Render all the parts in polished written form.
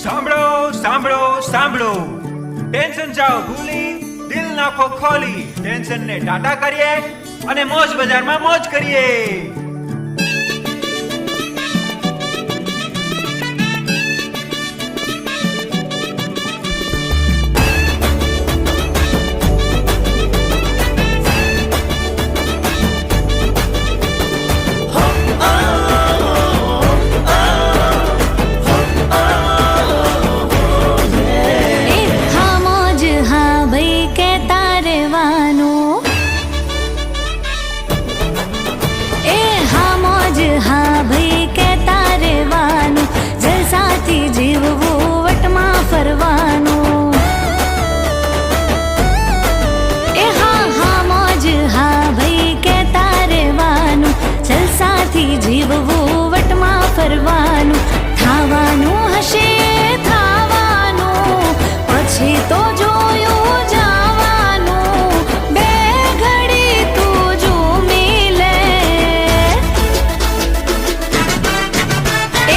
સાંભળો સાંભળો સાંભળો, ટેન્શન જાઓ ભૂલી, દિલ નાખો ખોલી, ટેન્શન ને ટાટા કરીએ અને મોજ બજારમાં મોજ કરીએ. જીવવું વટમાં ફરવાનું, એ હા હા મોજ હા ભાઈ કહેતા રહેવાનું, જલસાથી જીવવું વટમાં ફરવાનું, થાવાનું હશે થાવાનું, પછી તો જોયું જવાનું, બે ઘડી તું ઝૂમી લે,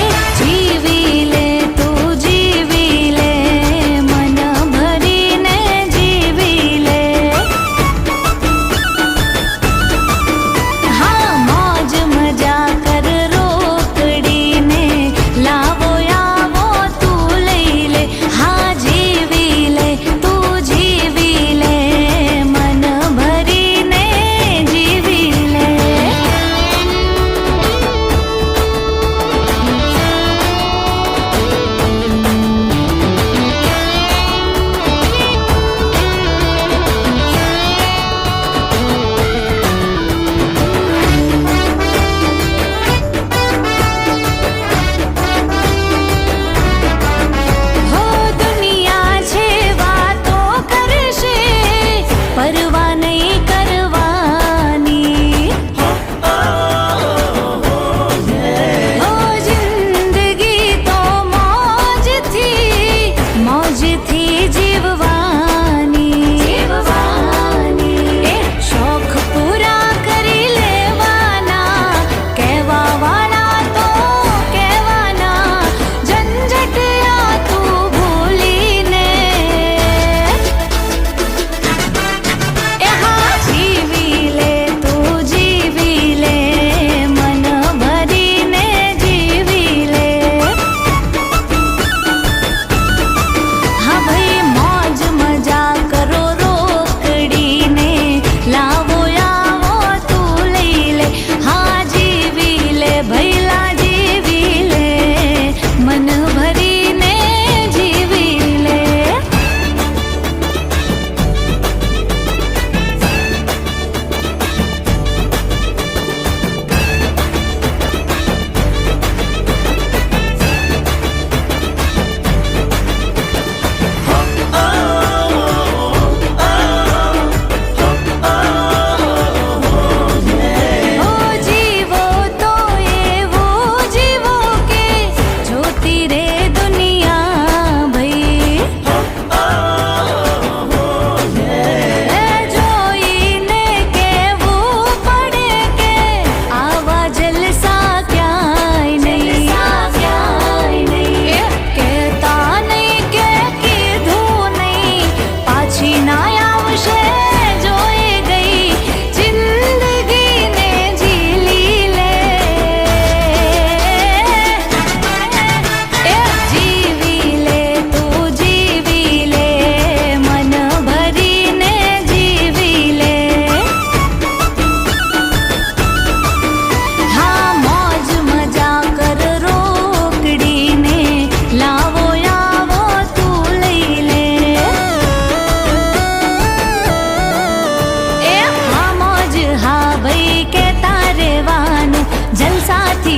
એ જીવી લે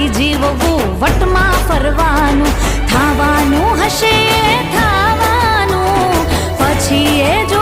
જીવવું વટમાં ફરવાનું, થાવાનું હશે થાવાનું, પછી એ